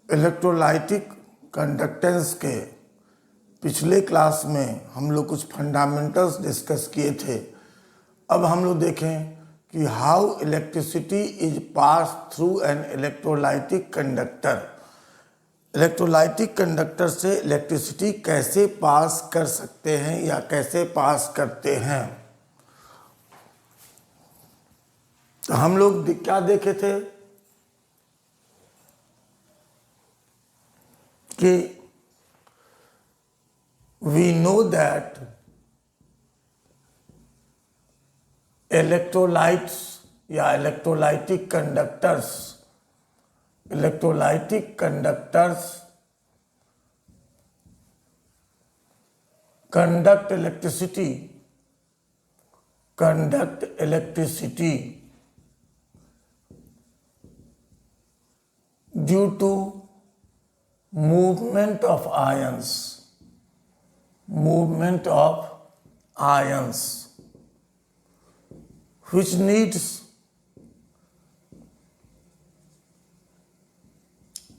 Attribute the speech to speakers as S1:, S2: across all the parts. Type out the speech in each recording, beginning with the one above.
S1: Electrolytic conductance के पिछले class में हम लोग कुछ फंडामेंटल्स डिस्कस किए थे। अब हम लोग देखें कि how electricity is pass through an electrolytic conductor. Electrolytic conductor से इलेक्ट्रिसिटी कैसे पास कर सकते हैं या कैसे पास करते हैं। तो हम लोग क्या देखे थे कि we know that electrolytes या electrolytic conductors conduct electricity due to movement of ions which needs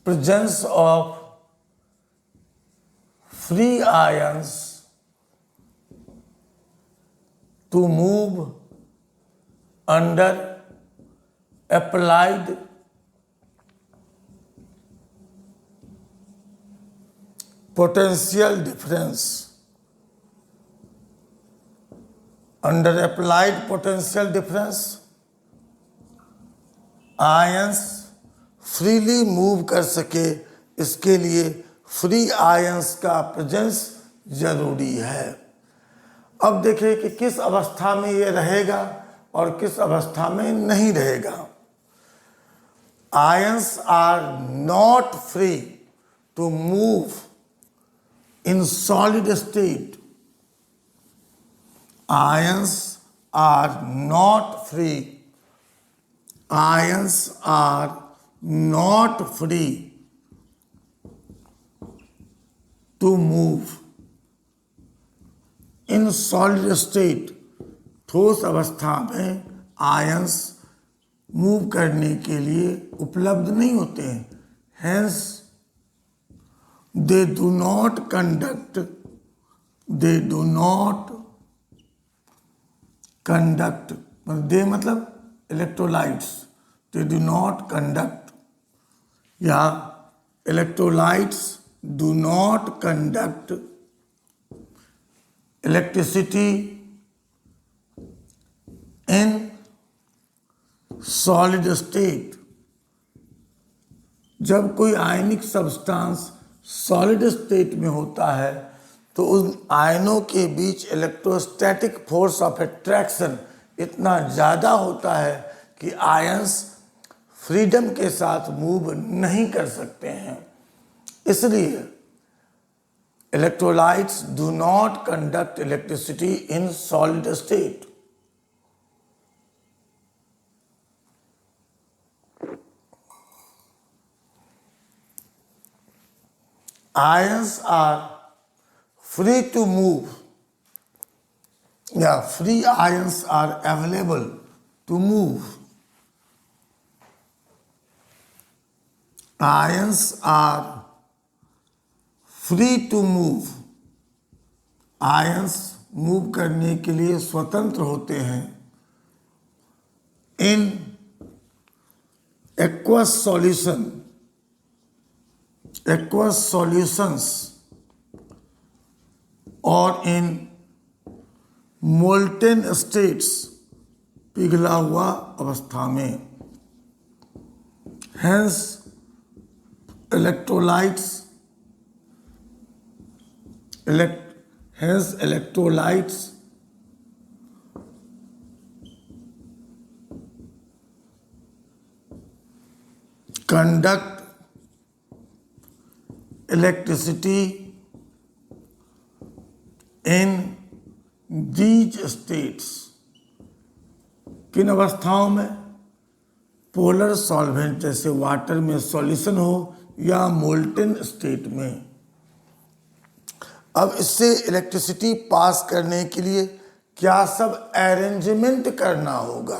S1: presence of free ions to move under applied potential difference. Under applied potential difference, ions freely move कर सके, इसके लिए free ions का presence जरूरी है। अब देखिए कि किस अवस्था में ये रहेगा और किस अवस्था में नहीं रहेगा। Ions are not free to move in solid state. Ions are not free. Ions are not free to move in solid state. ठोस अवस्था में आयंस मूव करने के लिए उपलब्ध नहीं होते हैं। Hence they do not conduct they मतलब electrolytes, they do not conduct या electrolytes do not conduct electricity in solid state। जब कोई आयनिक सब्सटेंस सॉलिड स्टेट में होता है तो उन आयनों के बीच इलेक्ट्रोस्टैटिक फोर्स ऑफ अट्रैक्शन इतना ज़्यादा होता है कि आयंस फ्रीडम के साथ मूव नहीं कर सकते हैं। इसलिए electrolytes do not conduct electricity in solid state. Ions are free to move, free ions are available to move. Ions are free to move. Ions move करने के लिए स्वतंत्र होते हैं। In aqueous solutions और in molten states, पिघला हुआ अवस्था में। Hence electrolytes conduct electricity in these states। किन अवस्थाओं में? पोलर सॉल्वेंट जैसे वाटर में सॉल्यूशन हो या मोल्टेन स्टेट में। अब इससे इलेक्ट्रिसिटी पास करने के लिए क्या सब अरेंजमेंट करना होगा?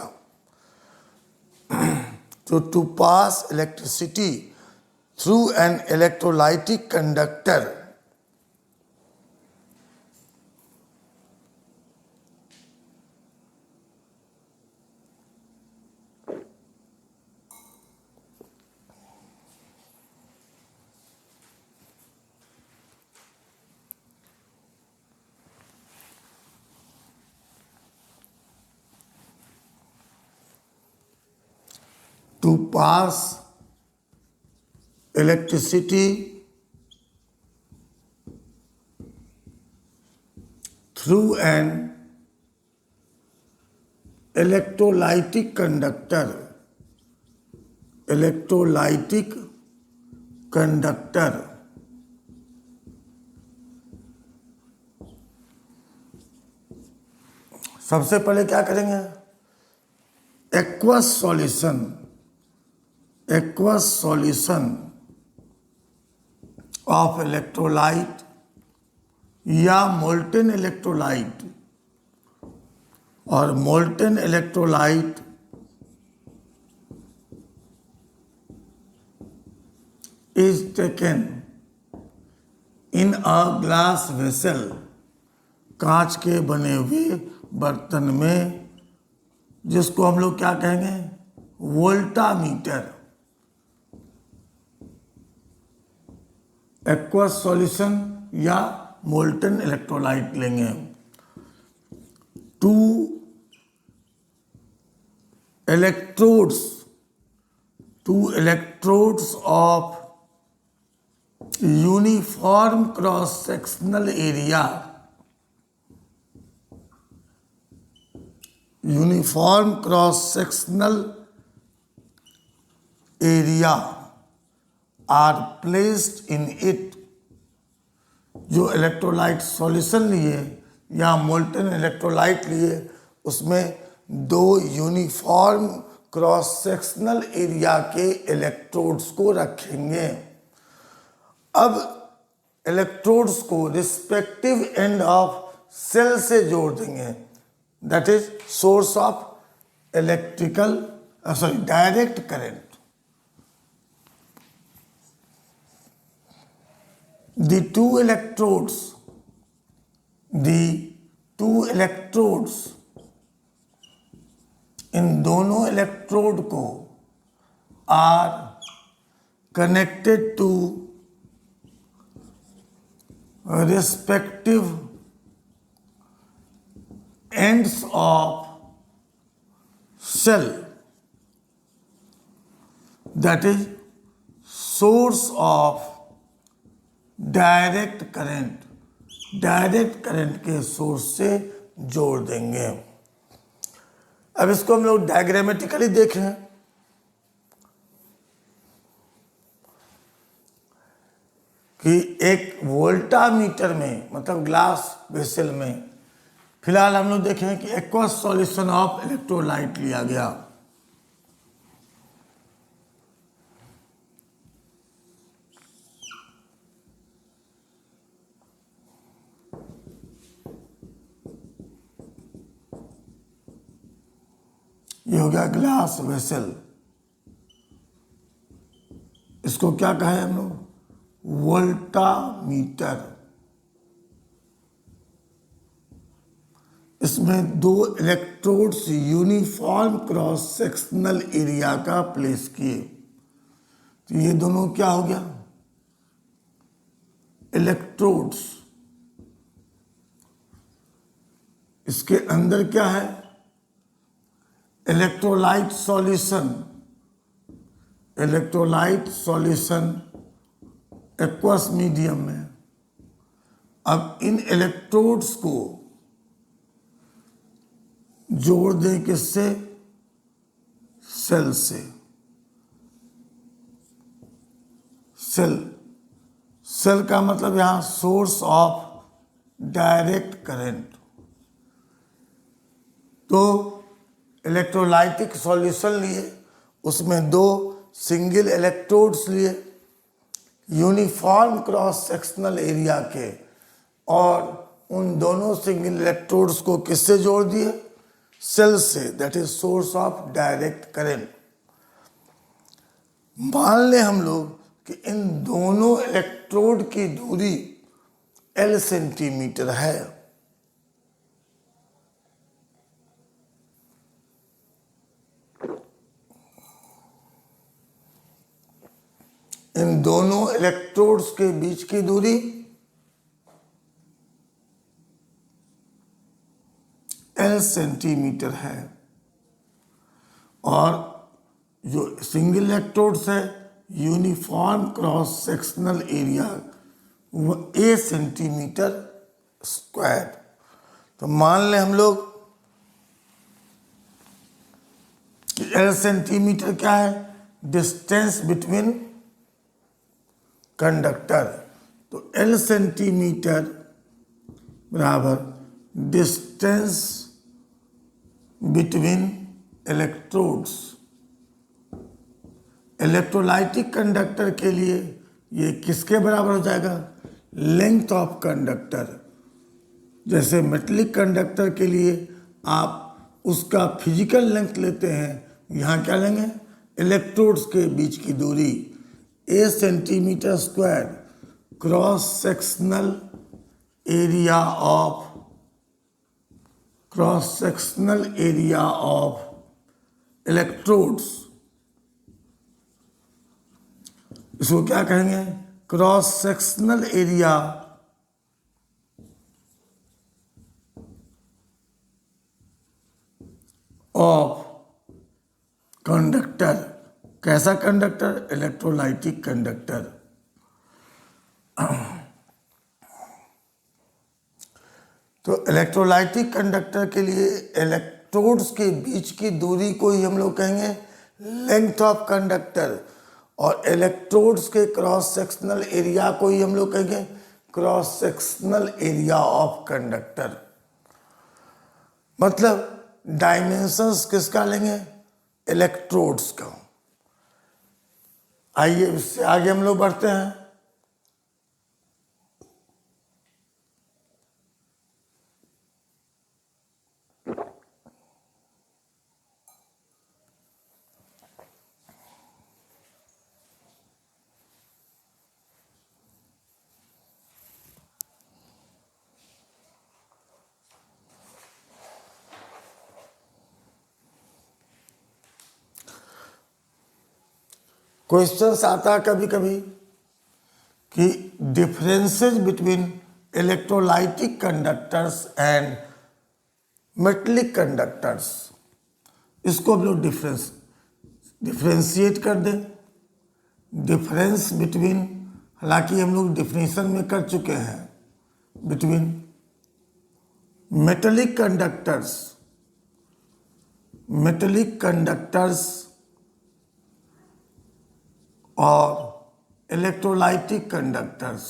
S1: तो to pass electricity through an electrolytic conductor. To pass electricity through an electrolytic conductor. Electrolytic conductor. सबसे पहले क्या करेंगे? aqueous solution of electrolyte या molten electrolyte, और molten electrolyte is taken in a glass vessel, कांच के बने हुए बर्तन में, जिसको हम लोग क्या कहेंगे? वोल्टामीटर। एक्वस सॉल्यूशन या मोल्टन इलेक्ट्रोलाइट लेंगे। Two electrodes of uniform cross sectional area, uniform cross sectional area are placed in it. जो इलेक्ट्रोलाइट सॉल्यूशन लिए या मोल्टन इलेक्ट्रोलाइट लिए, उसमें दो यूनिफॉर्म क्रॉस सेक्शनल एरिया के इलेक्ट्रोड्स को रखेंगे। अब इलेक्ट्रोड्स को रिस्पेक्टिव एंड ऑफ सेल से जोड़ देंगे। That is source of direct current. The two electrodes इन दोनों इलेक्ट्रोड को are connected to respective ends of cell, that is source of direct current. Direct current के सोर्स से जोड़ देंगे। अब इसको हम लोग डायग्रामेटिकली देखें कि एक वोल्टामीटर में, मतलब ग्लास वेसल में, फिलहाल हम लोग देखें कि एक्वस सॉल्यूशन ऑफ इलेक्ट्रोलाइट लिया गया। ये हो गया ग्लास वेसल। इसको क्या कहे हम लोग? वोल्टामीटर। इसमें दो electrodes uniform cross sectional area का प्लेस किए, तो ये दोनों क्या हो गया? इलेक्ट्रोड्स। इसके अंदर क्या है? Electrolyte solution. Electrolyte solution aqueous medium में। अब इन इलेक्ट्रोड्स को जोड़ दें किससे? सेल से। सेल का मतलब यहां सोर्स ऑफ डायरेक्ट करंट। तो इलेक्ट्रोलाइटिक सॉल्यूशन लिए, उसमें दो सिंगल इलेक्ट्रोड्स लिए यूनिफॉर्म क्रॉस सेक्शनल एरिया के, और उन दोनों सिंगल इलेक्ट्रोड्स को किससे जोड़ दिए? सेल से। That is source of direct current. मान ले हम लोग कि इन दोनों इलेक्ट्रोड की दूरी L सेंटीमीटर है। इन दोनों इलेक्ट्रोड्स के बीच की दूरी L सेंटीमीटर है और जो सिंगल इलेक्ट्रोड्स है यूनिफॉर्म क्रॉस सेक्शनल एरिया वो A सेंटीमीटर स्क्वायर। तो मान लें हम लोग कि L सेंटीमीटर क्या है, डिस्टेंस बिटवीन कंडक्टर। तो L सेंटीमीटर बराबर distance between electrodes. Electrolytic conductor के लिए ये किसके बराबर हो जाएगा, लेंथ ऑफ कंडक्टर। जैसे मेटलिक कंडक्टर के लिए आप उसका फिजिकल लेंथ लेते हैं, यहाँ क्या लेंगे, इलेक्ट्रोड्स के बीच की दूरी A centimetre square cross sectional area of electrodes. इसको क्या कहेंगे, cross sectional area of conductor. कैसा कंडक्टर, इलेक्ट्रोलाइटिक कंडक्टर। तो इलेक्ट्रोलाइटिक कंडक्टर के लिए इलेक्ट्रोड्स के बीच की दूरी को ही हम लोग कहेंगे लेंथ ऑफ कंडक्टर, और इलेक्ट्रोड्स के क्रॉस सेक्शनल एरिया को ही हम लोग कहेंगे cross sectional area of conductor. मतलब डायमेंशंस किसका लेंगे, इलेक्ट्रोड्स का। आइए इससे आगे हम लोग बढ़ते हैं। क्वेश्चंस आता है कभी कभी कि differences between electrolytic conductors and metallic conductors, इसको हम लोग डिफरेंशिएट कर दें। डिफरेंस बिटवीन, हालांकि हम लोग डिफिनेशन में कर चुके हैं, बिटवीन मेटलिक कंडक्टर्स और इलेक्ट्रोलाइटिक कंडक्टर्स।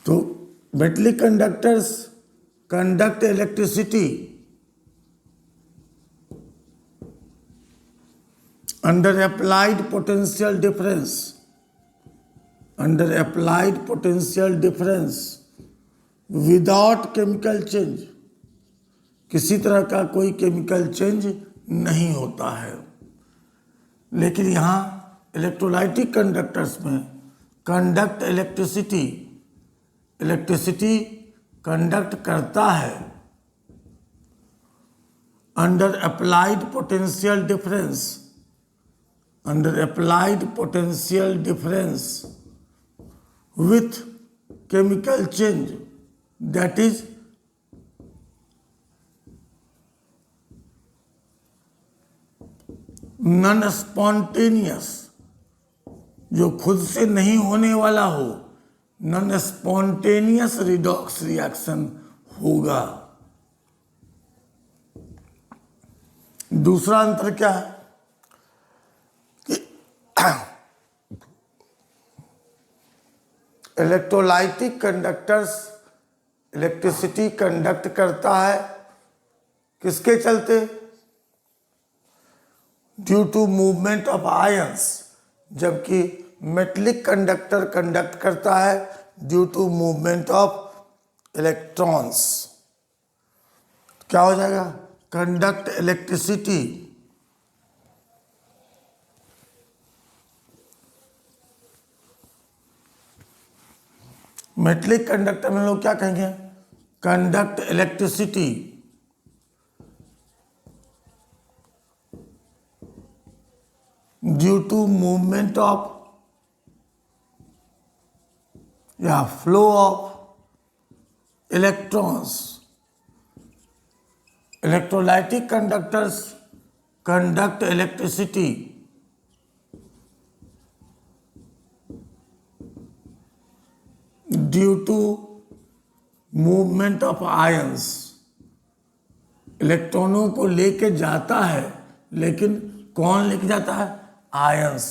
S1: तो metallic conductors conduct electricity under applied potential difference without chemical change. किसी तरह का कोई केमिकल चेंज नहीं होता है। लेकिन यहाँ इलेक्ट्रोलाइटिक कंडक्टर्स में कंडक्ट इलेक्ट्रिसिटी कंडक्ट करता है under applied potential difference with chemical change, that is non spontaneous, जो खुद से नहीं होने वाला हो, नॉन स्पॉन्टेनियस रिडॉक्स रिएक्शन होगा। दूसरा अंतर क्या है कि इलेक्ट्रोलाइटिक कंडक्टर्स इलेक्ट्रिसिटी कंडक्ट करता है किसके चलते, due to movement of ions, जबकि मेटलिक कंडक्टर कंडक्ट करता है due to movement of electrons. क्या हो जाएगा? कंडक्ट इलेक्ट्रिसिटी मेटलिक कंडक्टर में लोग क्या कहेंगे? Conduct electricity due to movement of या flow of electrons. Electrolytic conductors conduct electricity due to movement of ions. इलेक्ट्रॉनों को लेके जाता है, लेकिन कौन लेके जाता है? आयंस।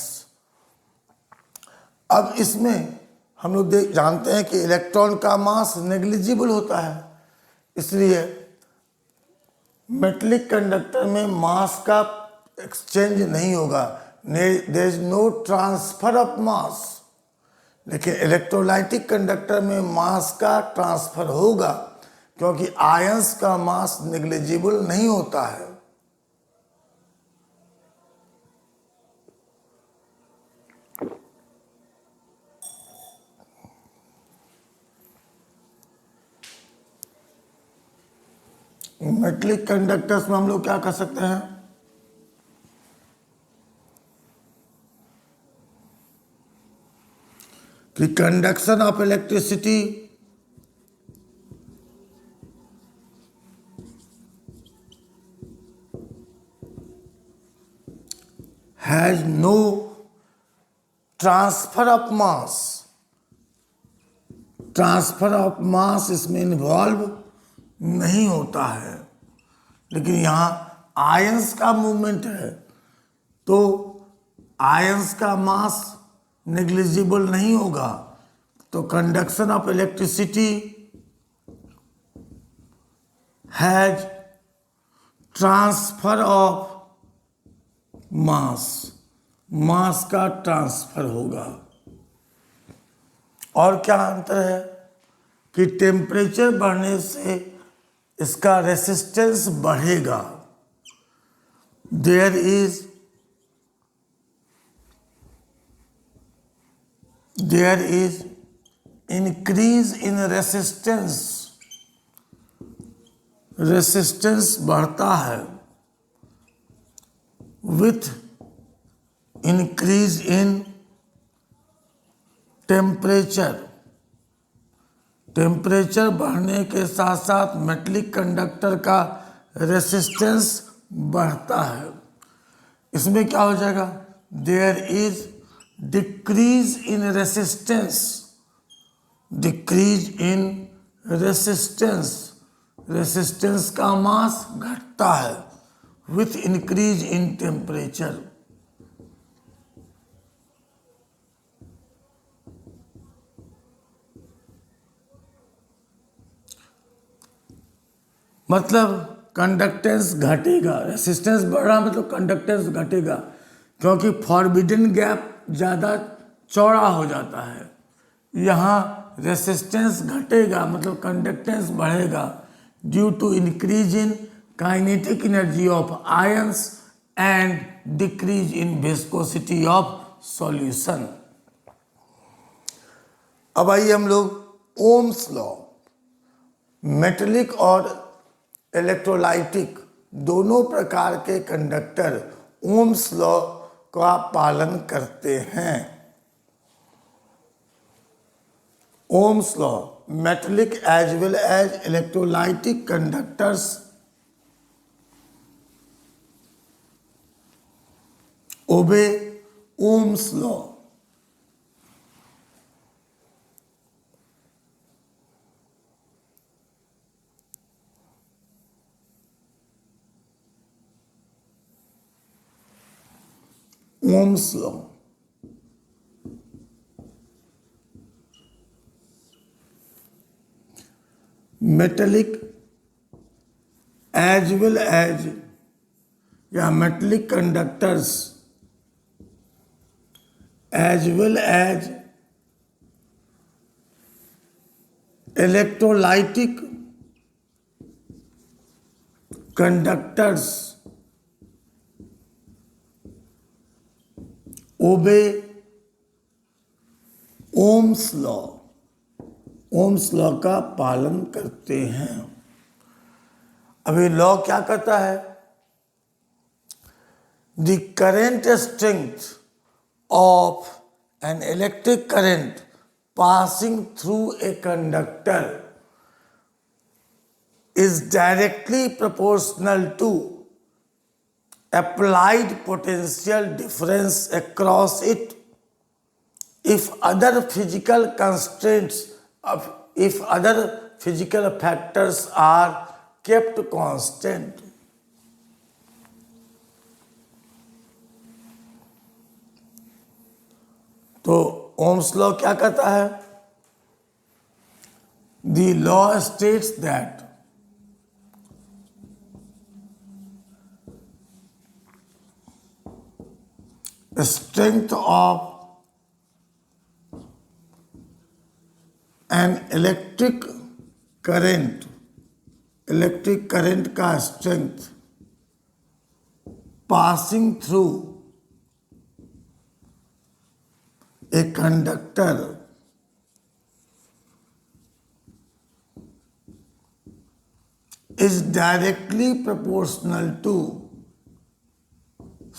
S1: अब इसमें हम लोग जानते हैं कि इलेक्ट्रॉन का मास नेग्लिजिबल होता है, इसलिए मेटलिक कंडक्टर में मास का एक्सचेंज नहीं होगा, there is no transfer of mass. लेकिन इलेक्ट्रोलाइटिक कंडक्टर में मास का ट्रांसफर होगा, क्योंकि आयंस का मास नेग्लिजिबल नहीं होता है। मेटलिक कंडक्टर्स में हम लोग क्या कर सकते हैं? कि conduction of electricity has no transfer of mass. Transfer of mass इसमें इन्वॉल्व नहीं होता है, लेकिन यहां आयंस का मूवमेंट है, तो आयंस का मास नेग्लिजिबल नहीं होगा, तो conduction of electricity has transfer of mass. Mass का ट्रांसफर होगा। और क्या अंतर है कि टेम्परेचर बढ़ने से इसका रेसिस्टेंस बढ़ेगा। There is increase in resistance. Resistance बढ़ता है with increase in temperature. Temperature बढ़ने के साथ साथ मेटलिक कंडक्टर का रेसिस्टेंस बढ़ता है। इसमें क्या हो जाएगा? There is decrease in resistance. Decrease in resistance. Resistance का मास घटता है विथ इंक्रीज इन टेम्परेचर। मतलब कंडक्टेंस घटेगा। रेसिस्टेंस बढ़ रहा मतलब कंडक्टेंस घटेगा, क्योंकि फॉरबिडन गैप ज़्यादा चौड़ा हो जाता है। यहाँ रेसिस्टेंस घटेगा मतलब कंडक्टेंस बढ़ेगा due to increase in kinetic energy of ions and decrease in viscosity of solution. अब आइए हम लोग ओम्स लॉ। मेटलिक और इलेक्ट्रोलाइटिक दोनों प्रकार के कंडक्टर ओम्स लॉ का पालन करते हैं। Ohm's law metallic as well as electrolytic conductors obey Ohm's law. Ohm's law. Metallic as well as metallic conductors as well as electrolytic conductors obey Ohm's law, Ohm's law का पालन करते हैं। अब ये लॉ क्या कहता है? The current strength of an electric current passing through a conductor is directly proportional to applied potential difference across it if other physical constraints if other physical factors are kept constant। तो Ohm's law क्या कहता है? The law states that strength of an electric current का strength passing through a conductor is directly proportional to,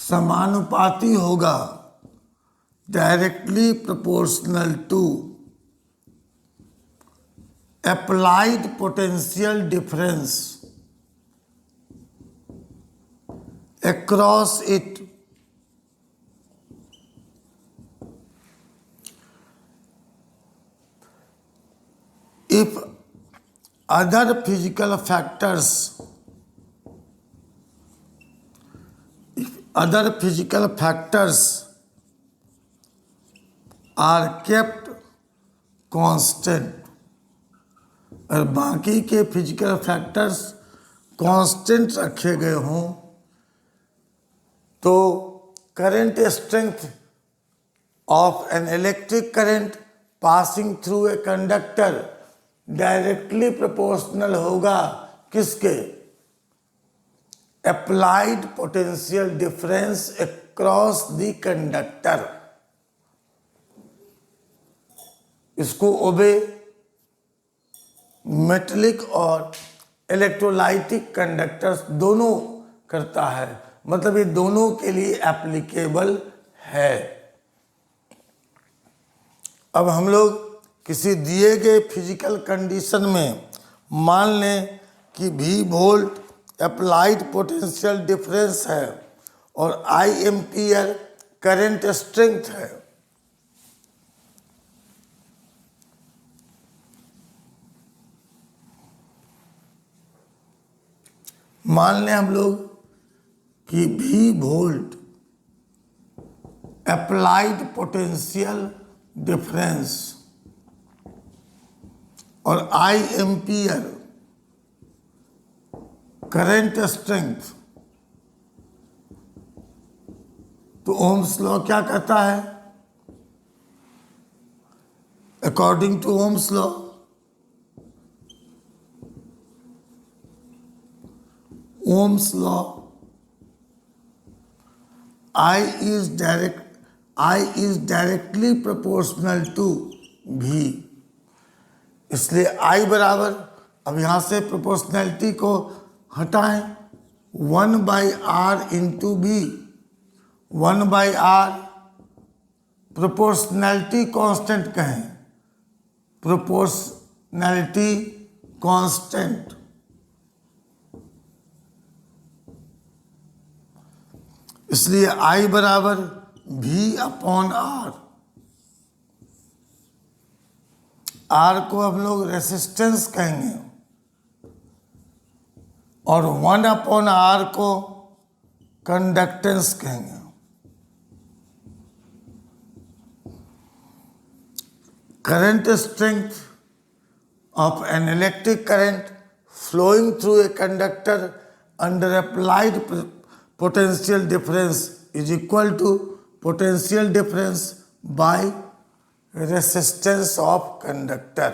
S1: समानुपाती होगा, directly proportional to applied potential difference across it if other physical factors are kept constant, और बाकी के physical factors constant रखे गए हों तो current strength of an electric current passing through a conductor directly proportional होगा किसके? Applied potential difference across the conductor. इसको ओबे मेटलिक और इलेक्ट्रोलाइटिक कंडक्टर्स दोनों करता है, मतलब ये दोनों के लिए एप्लीकेबल है। अब हम लोग किसी दिए गए फिजिकल कंडीशन में मान लें कि V volt applied potential difference है और I एम्पियर करंट स्ट्रेंथ है। मान लें हम लोग कि V volt applied potential difference और I एम्पियर करंट स्ट्रेंथ, तो ओम्स लॉ क्या कहता है? According to Ohm's law I is directly proportional to V। इसलिए I बराबर, अब यहाँ से प्रोपोर्शनैलिटी को हटाएं, 1/R into B. 1/R proportionality constant कहें, प्रोपोर्शनैलिटी कांस्टेंट, इसलिए I बराबर V/R। R को हम लोग रेसिस्टेंस कहेंगे और 1/R को कंडक्टेंस कहेंगे। Current strength of an electric current flowing through a conductor under applied potential difference is equal to potential difference by resistance of conductor।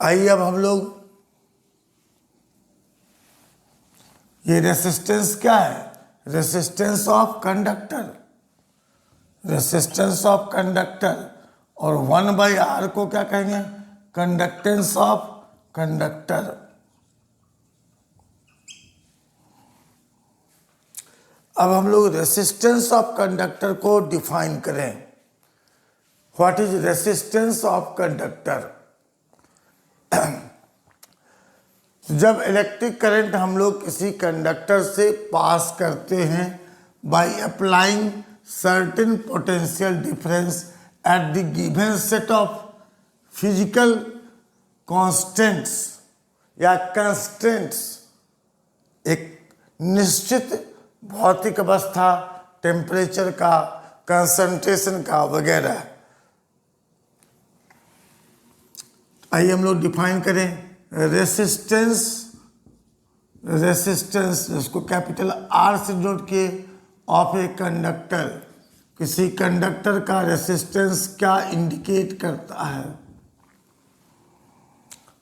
S1: आइए अब हम लोग, ये रेसिस्टेंस क्या है? Resistance of conductor, resistance of conductor. और 1/R को क्या कहेंगे? Conductance of conductor. अब हम लोग रेसिस्टेंस ऑफ कंडक्टर को डिफाइन करें। What is resistance of conductor? जब इलेक्ट्रिक करंट हम लोग किसी कंडक्टर से पास करते हैं by applying certain potential difference at the given set of physical constants या कंस्टेंट्स, एक निश्चित भौतिक अवस्था, टेम्परेचर का, कंसंट्रेशन का वगैरह। आइए हम लोग डिफाइन करें रेसिस्टेंस। रेसिस्टेंस जिसको कैपिटल आर से नोट किए, ऑफ ए कंडक्टर, किसी कंडक्टर का रेसिस्टेंस क्या इंडिकेट करता है?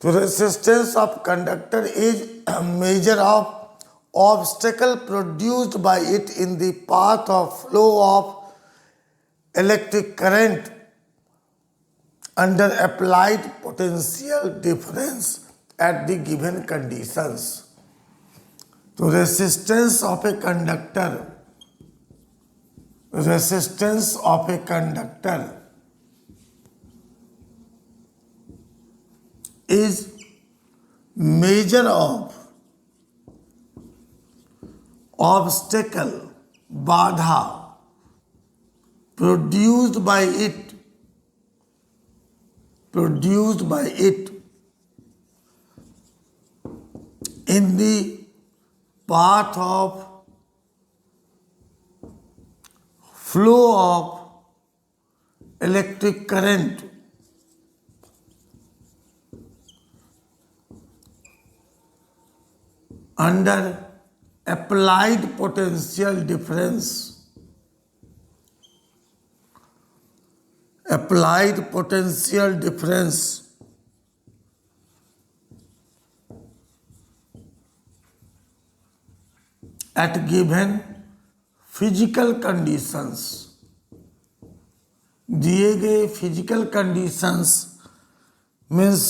S1: तो resistance of conductor is measure of obstacle produced by it in the path of flow of electric current under applied potential difference at the given conditions. तो resistance of a conductor, resistance of a conductor is measure of obstacle, बाधा, produced by it in the path of flow of electric current under applied potential difference, applied potential difference at given physical conditions, दिए गए physical conditions means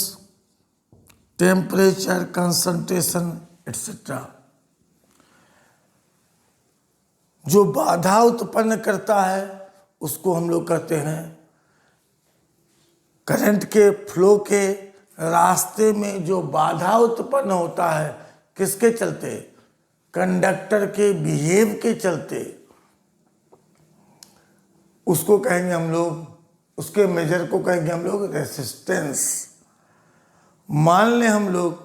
S1: temperature, concentration etcetera, जो बाधा उत्पन्न करता है उसको हम लोग कहते हैं, करंट के फ्लो के रास्ते में जो बाधा उत्पन्न होता है किसके चलते? कंडक्टर के बिहेव के चलते, उसको कहेंगे हम लोग, उसके मेजर को कहेंगे हम लोग रेसिस्टेंस। मान लें हम लोग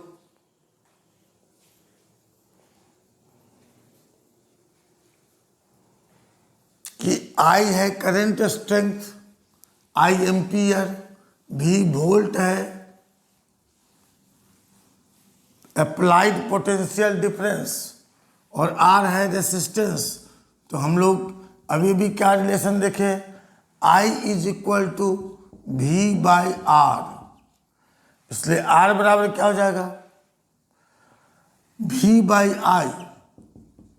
S1: कि I है current strength, I ampere, V volt है, अप्लाइड पोटेंशियल डिफरेंस, और R है रेसिस्टेंस। तो हम लोग अभी भी क्या रिलेशन देखे? I is equal to V/R, इसलिए R बराबर क्या हो जाएगा? V/I,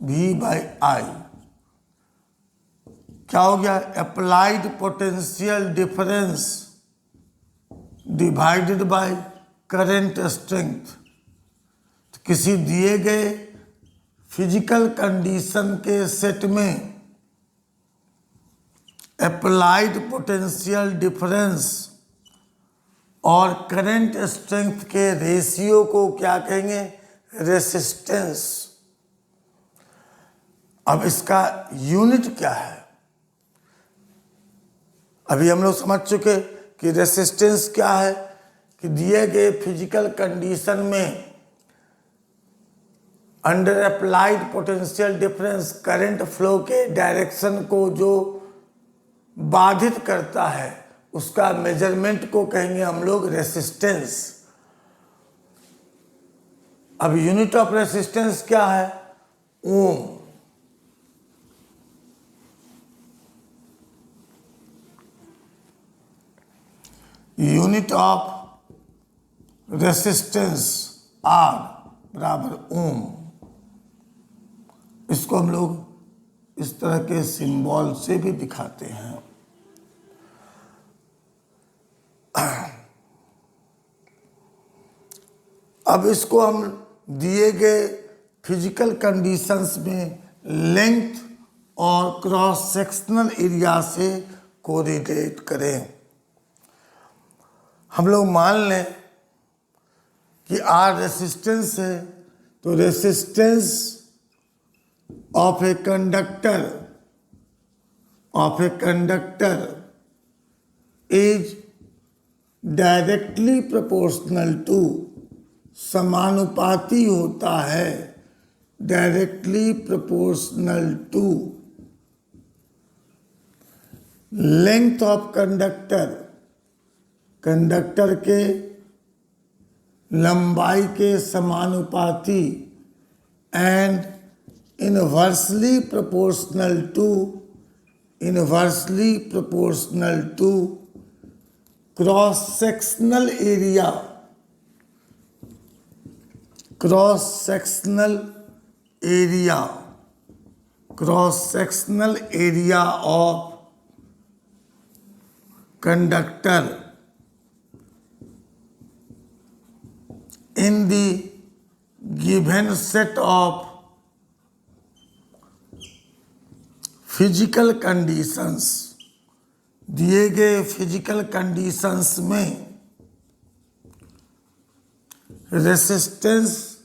S1: V/I क्या हो गया? Applied potential difference divided by current strength. तो किसी दिए गए फिजिकल कंडीशन के सेट में अप्लाइड पोटेंशियल डिफरेंस और करंट स्ट्रेंथ के रेशियो को क्या कहेंगे? रेसिस्टेंस। अब इसका यूनिट क्या है? अभी हम लोग समझ चुके कि रेसिस्टेंस क्या है, कि दिए गए फिजिकल कंडीशन में under applied potential difference current flow के डायरेक्शन को जो बाधित करता है उसका मेजरमेंट को कहेंगे हम लोग रेसिस्टेंस। अब यूनिट ऑफ रेसिस्टेंस क्या है? ओम। यूनिट ऑफ रेसिस्टेंस आर बराबर ओम। इसको हम लोग इस तरह के सिंबल से भी दिखाते हैं। अब इसको हम दिए गए फिजिकल कंडीशंस में लेंथ और क्रॉस सेक्शनल एरिया से कोरिलेट करें। हम लोग मान लें कि आर रेसिस्टेंस है, तो resistance of a conductor is directly proportional to, समानुपाती होता है, directly proportional to length of conductor के लंबाई के समानुपाती and inversely proportional to cross sectional area of conductor in the given set of physical conditions, दिए गए फिजिकल कंडीशंस में रेसिस्टेंस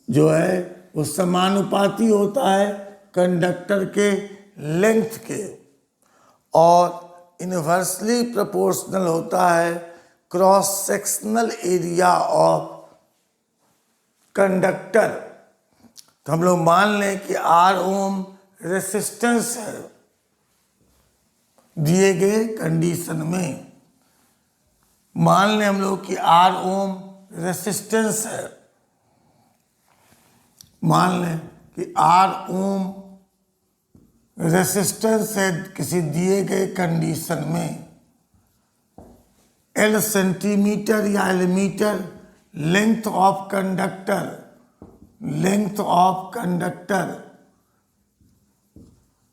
S1: जो है वो समानुपाती होता है कंडक्टर के लेंथ के, और इनवर्सली प्रोपोर्शनल होता है cross sectional area of conductor. तो हम लोग मान लें कि आर ओम रेसिस्टेंस है दिए गए कंडीशन में। मान लें हम लोग कि आर ओम रेसिस्टेंस है, मान लें कि आर ओम रेसिस्टेंस है किसी दिए गए कंडीशन में। L सेंटीमीटर या L metre length of conductor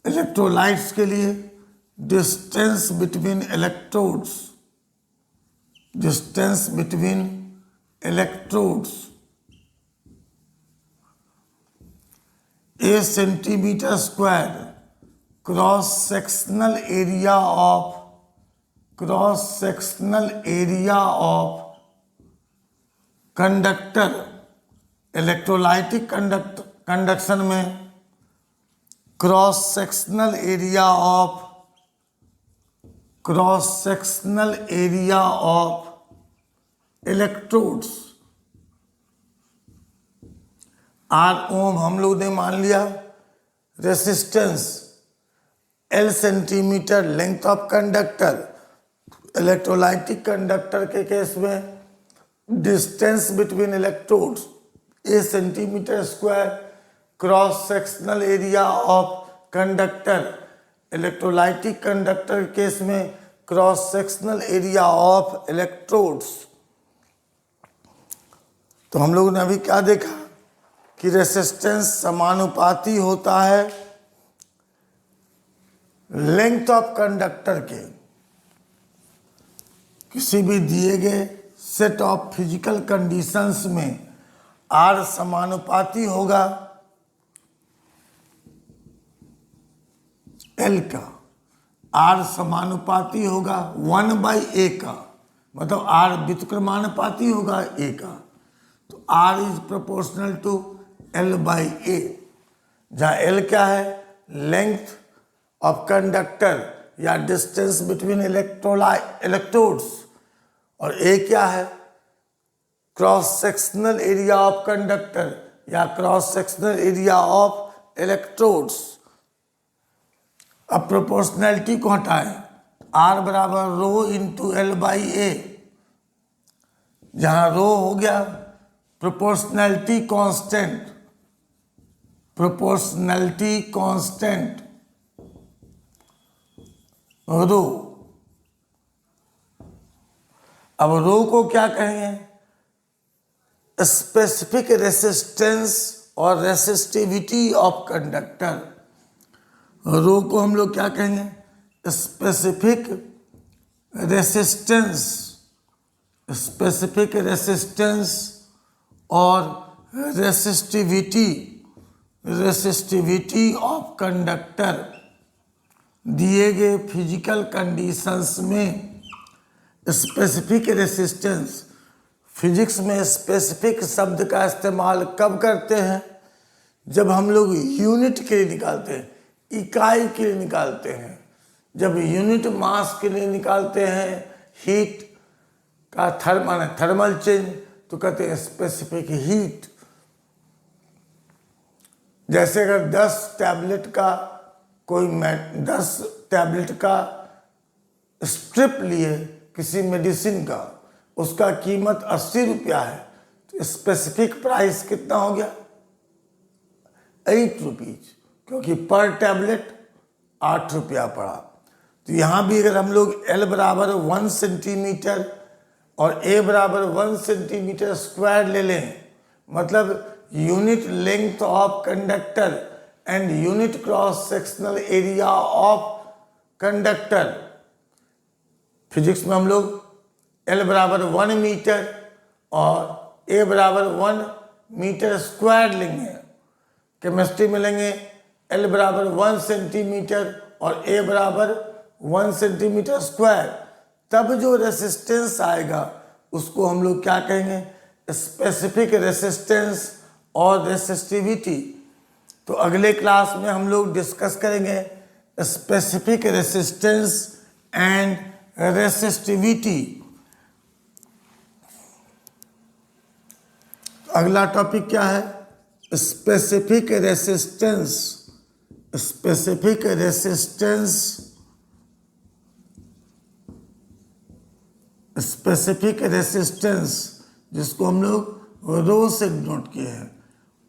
S1: electrolytes के लिए distance between electrodes A centimetre square cross sectional area of conductor. Electrolytic conduction में cross sectional area of electrodes. R ohm हम लोग ने मान लिया, resistance L centimetre length of conductor. Electrolytic conductor के case में distance between electrodes A centimetre square cross sectional area of conductor. Electrolytic conductor के case में cross sectional area of electrodes. तो हम लोगों ने अभी क्या देखा कि रेसिस्टेंस समानुपाती होता है लेंथ ऑफ कंडक्टर के। किसी भी दिए गए सेट ऑफ फिजिकल कंडीशंस में आर समानुपाती होगा एल का, आर समानुपाती होगा 1/a का, मतलब आर व्युत्क्रमानुपाती होगा ए का। तो are is proportional to L/a, जहाँ एल क्या है, लेंथ ऑफ कंडक्टर या डिस्टेंस बिटवीन इलेक्ट्रोड्स, और ए क्या है, cross sectional area of conductor या cross sectional area of electrodes. अब प्रोपोर्शनैलिटी को हटाएं, आर बराबर रो इंटू L/a, जहां रो हो गया प्रोपोर्शनैलिटी कांस्टेंट रो, अब रो को क्या कहेंगे? स्पेसिफिक रेसिस्टेंस और रेसिस्टिविटी ऑफ कंडक्टर। रो को हम लोग क्या कहेंगे? स्पेसिफिक रेसिस्टेंस, स्पेसिफिक रेसिस्टेंस और रेसिस्टिविटी, रेसिस्टिविटी ऑफ कंडक्टर। दिए गए फिजिकल कंडीशंस में स्पेसिफिक रेसिस्टेंस, फिजिक्स में स्पेसिफिक शब्द का इस्तेमाल कब करते हैं? जब हम लोग यूनिट के लिए निकालते हैं, इकाई के लिए निकालते हैं। जब यूनिट मास के लिए निकालते हैं हीट का थर्मल चेंज, तो कहते हैं स्पेसिफिक हीट। जैसे अगर 10 टैबलेट का 10 टैबलेट का स्ट्रिप लिए किसी मेडिसिन का, उसका कीमत 80 रुपया है, तो स्पेसिफिक प्राइस कितना हो गया? 8 रुपीज, क्योंकि पर टैबलेट 8 रुपया पड़ा। तो यहाँ भी अगर हम लोग L बराबर 1 सेंटीमीटर और A बराबर 1 सेंटीमीटर स्क्वायर ले लें, मतलब unit length of conductor and unit cross sectional area of conductor. Physics में हम लोग L बराबर 1 मीटर और A बराबर 1 मीटर स्क्वायर लेंगे। केमिस्ट्री में लेंगे L बराबर 1 सेंटीमीटर और A बराबर 1 सेंटीमीटर स्क्वायर। तब जो रेसिस्टेंस आएगा उसको हम लोग क्या कहेंगे? स्पेसिफिक रेसिस्टेंस और रेसिस्टिविटी। तो अगले क्लास में हम लोग डिस्कस करेंगे स्पेसिफिक रेसिस्टेंस एंड रेसिस्टिविटी। अगला टॉपिक क्या है? Specific resistance, specific resistance, specific resistance जिसको हम लोग रो से नोट किए हैं,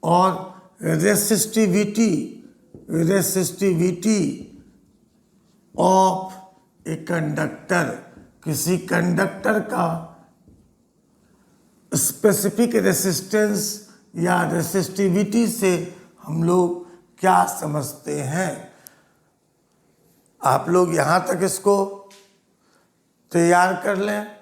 S1: और resistivity, resistivity of a conductor. किसी कंडक्टर का स्पेसिफिक रेसिस्टेंस या रेसिस्टिविटी से हम लोग क्या समझते हैं? आप लोग यहाँ तक इसको तैयार कर लें।